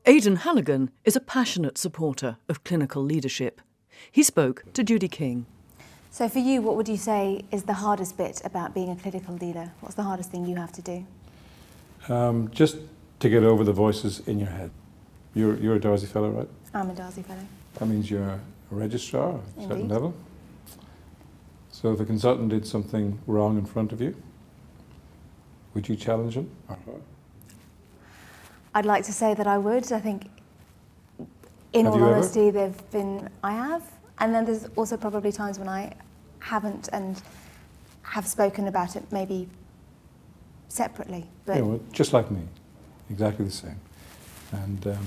Aidan Halligan is a passionate supporter of clinical leadership. He spoke to Judy King. So for you, what would you say is the hardest bit about being a clinical leader? What's the hardest thing you have to do? Just to get over the voices in your head. You're a Darzi fellow, right? I'm a Darzi fellow. That means you're a registrar at a certain Indeed. level. So if a consultant did something wrong in front of you, would you challenge him or her? I'd like to say that I would. I think, in Have all you ever? honesty, I have. And then there's also probably times when I haven't and have spoken about it maybe separately. But Yeah, well, just like me, exactly the same. And there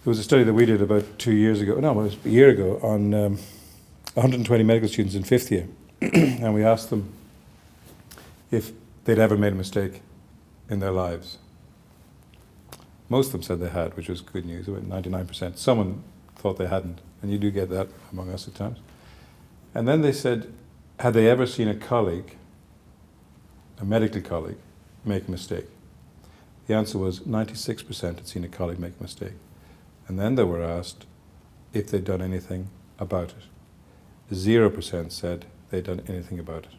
was a study that we did about 2 years ago, no, it was a year ago, on 120 medical students in fifth year. And we asked them if they'd ever made a mistake in their lives. Most of them said they had, which was good news, about 99%. Someone thought they hadn't, and you do get that among us at times. And then they said, had they ever seen a colleague, a medical colleague, make a mistake? The answer was 96% had seen a colleague make a mistake. And then they were asked if they'd done anything about it. 0% said they'd done anything about it.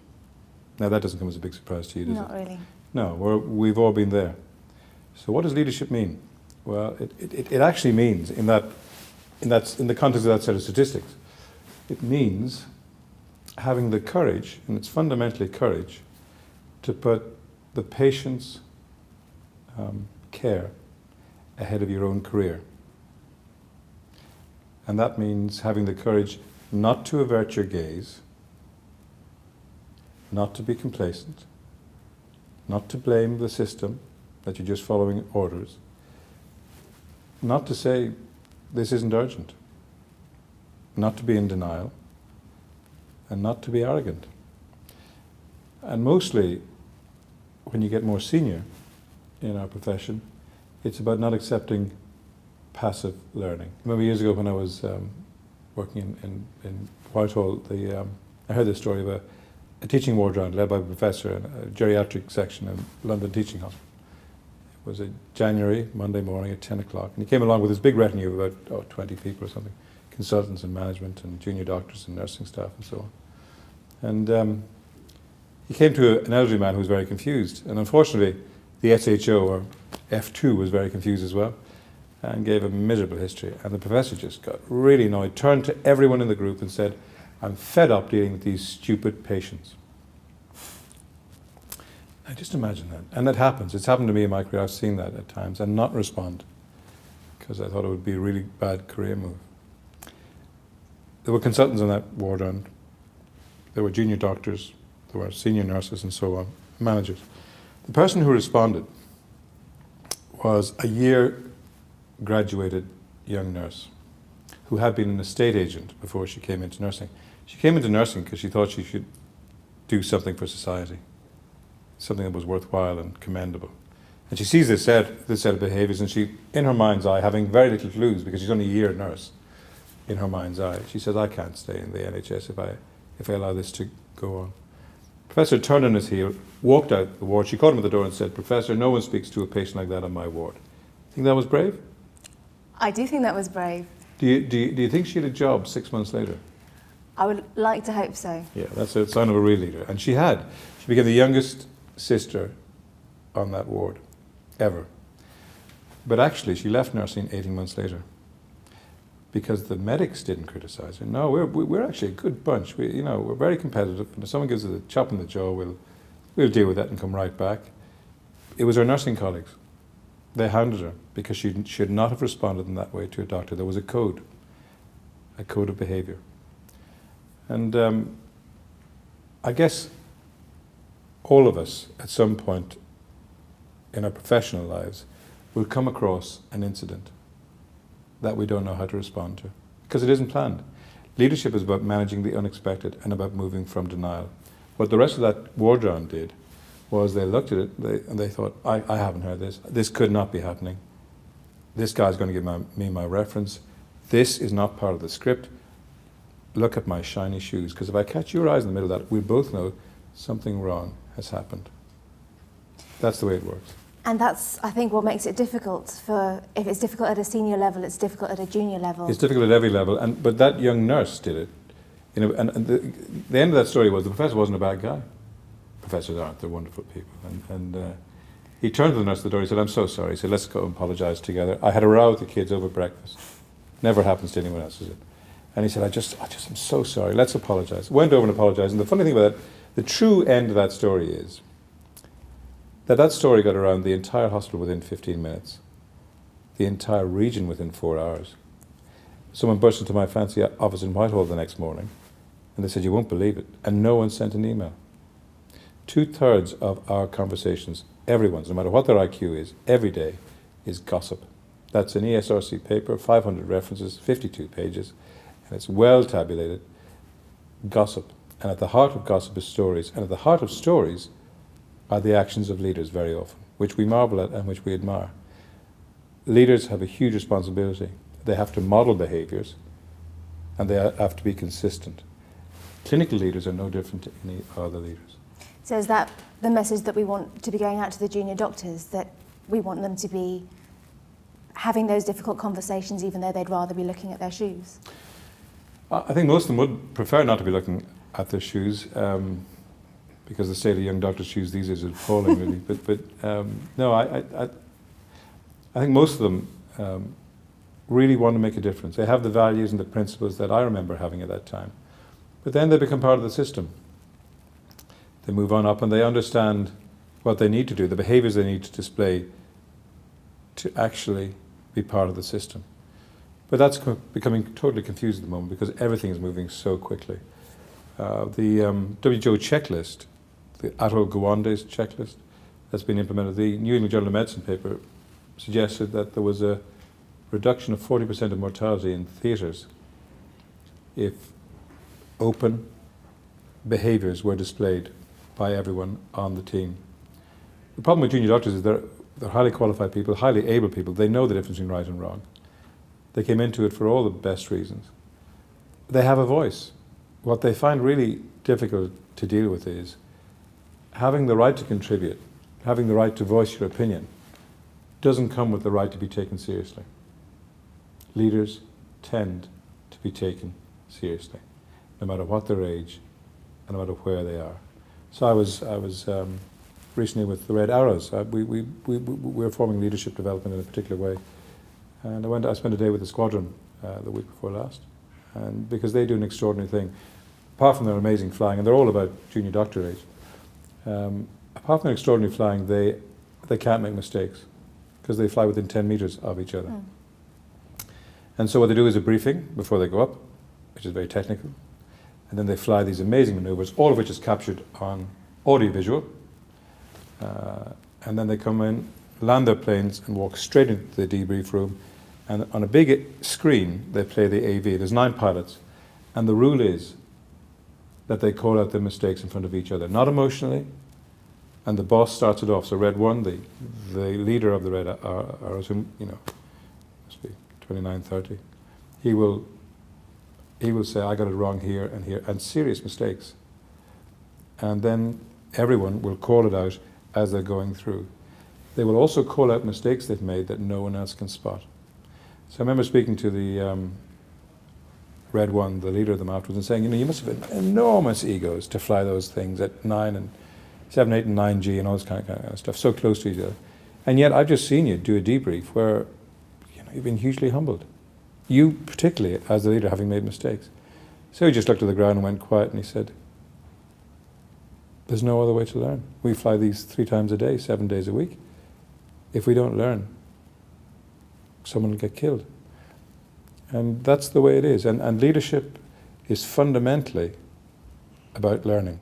Now that doesn't come as a big surprise to you, does it? not really. No, we've all been there. So what does leadership mean? Well, it actually means, in the context of that set of statistics, it means having the courage, and it's fundamentally courage, to put the patient's care ahead of your own career. And that means having the courage not to avert your gaze, not to be complacent, not to blame the system that you're just following orders, not to say this isn't urgent, not to be in denial, and not to be arrogant. And mostly, when you get more senior in our profession, it's about not accepting passive learning. I remember years ago when I was working in Whitehall, I heard this story of a teaching ward round led by a professor in a geriatric section in London Teaching Hospital. It was a January, Monday morning at 10 o'clock, and he came along with his big retinue of about 20 people or something, consultants and management and junior doctors and nursing staff and so on. And he came to an elderly man who was very confused, and unfortunately the SHO, or F2, was very confused as well, and gave a miserable history. And the professor just got really annoyed, turned to everyone in the group and said, I'm fed up dealing with these stupid patients. Now just imagine that. And that happens. It's happened to me in my career. I've seen that at times and not respond because I thought it would be a really bad career move. There were consultants on that ward round. There were junior doctors, there were senior nurses and so on, managers. The person who responded was a year graduated young nurse who had been an estate agent before she came into nursing. She came into nursing because she thought she should do something for society, something that was worthwhile and commendable. And she sees this set of behaviours, and she, in her mind's eye, having very little clues because she's only a year nurse, in her mind's eye, she says, I can't stay in the NHS if I allow this to go on. Professor turned on his heel, walked out the ward. She called him at the door and said, Professor, no one speaks to a patient like that on my ward. Think that was brave? I do think that was brave. Do you think she had a job 6 months later? I would like to hope so. Yeah, that's a sign of a real leader. And she had. She became the youngest sister on that ward, ever. But actually, she left nursing 18 months later because the medics didn't criticize her. No, we're actually a good bunch. We're very competitive. And if someone gives us a chop in the jaw, we'll deal with that and come right back. It was her nursing colleagues. They hounded her because she should not have responded in that way to a doctor. There was a code of behaviour. And I guess all of us at some point in our professional lives will come across an incident that we don't know how to respond to because it isn't planned. Leadership is about managing the unexpected and about moving from denial. What the rest of that ward round did was they looked at it and they thought, I haven't heard this. This could not be happening. This guy's going to give me my reference. This is not part of the script. Look at my shiny shoes, because if I catch your eyes in the middle of that, we both know something wrong has happened. That's the way it works. And that's, I think, what makes it difficult. If it's difficult at a senior level, it's difficult at a junior level. It's difficult at every level, but that young nurse did it. You know, and the end of that story was the professor wasn't a bad guy. Professors aren't; they're wonderful people. And he turned to the nurse at the door. He said, "I'm so sorry." He said, "Let's go and apologise together. I had a row with the kids over breakfast. Never happens to anyone else, is it?" And he said, I'm so sorry. Let's apologise." Went over and apologised. And the funny thing about that, the true end of that story is that story got around the entire hospital within 15 minutes, the entire region within 4 hours. Someone burst into my fancy office in Whitehall the next morning, and they said, "You won't believe it," and no one sent an email. 2/3 of our conversations, everyone's, no matter what their IQ is, every day, is gossip. That's an ESRC paper, 500 references, 52 pages, and it's well tabulated. Gossip. And at the heart of gossip is stories, and at the heart of stories are the actions of leaders very often, which we marvel at and which we admire. Leaders have a huge responsibility. They have to model behaviours, and they have to be consistent. Clinical leaders are no different to any other leaders. So is that the message that we want to be going out to the junior doctors, that we want them to be having those difficult conversations even though they'd rather be looking at their shoes? I think most of them would prefer not to be looking at their shoes, because the state of young doctors' shoes these days is appalling, really. But no, I think most of them really want to make a difference. They have the values and the principles that I remember having at that time. But then they become part of the system. They move on up and they understand what they need to do, the behaviours they need to display to actually be part of the system. But that's becoming totally confused at the moment because everything is moving so quickly. The WHO checklist, the Ato Gawande's checklist that's been implemented, the New England Journal of Medicine paper suggested that there was a reduction of 40% of mortality in theatres if open behaviours were displayed by everyone on the team. The problem with junior doctors is they're highly qualified people, highly able people. They know the difference between right and wrong. They came into it for all the best reasons. They have a voice. What they find really difficult to deal with is having the right to contribute, having the right to voice your opinion, doesn't come with the right to be taken seriously. Leaders tend to be taken seriously, no matter what their age and no matter where they are. So I was recently with the Red Arrows. We're forming leadership development in a particular way. And I spent a day with the squadron the week before last. And because they do an extraordinary thing, apart from their amazing flying, and they're all about junior doctor age, apart from their extraordinary flying, they can't make mistakes because they fly within 10 meters of each other. Mm. And so what they do is a briefing before they go up, which is very technical, and then they fly these amazing maneuvers, all of which is captured on audiovisual, and then they come in, land their planes and walk straight into the debrief room, and on a big screen they play the AV. There's 9 pilots, and the rule is that they call out their mistakes in front of each other, not emotionally, and the boss starts it off. So Red 1, the leader of the Red Arrows, whom, must be 29, 30, he will say, "I got it wrong here and here," and serious mistakes. And then everyone will call it out as they're going through. They will also call out mistakes they've made that no one else can spot. So I remember speaking to the Red 1, the leader of them afterwards, and saying, you must have enormous egos to fly those things at 7, 8 and 9G and all this kind of stuff, so close to each other. And yet I've just seen you do a debrief where you've been hugely humbled. You particularly, as the leader, having made mistakes. So he just looked at the ground and went quiet and he said, "There's no other way to learn. We fly these 3 times a day, 7 days a week. If we don't learn, someone will get killed." And that's the way it is. And leadership is fundamentally about learning.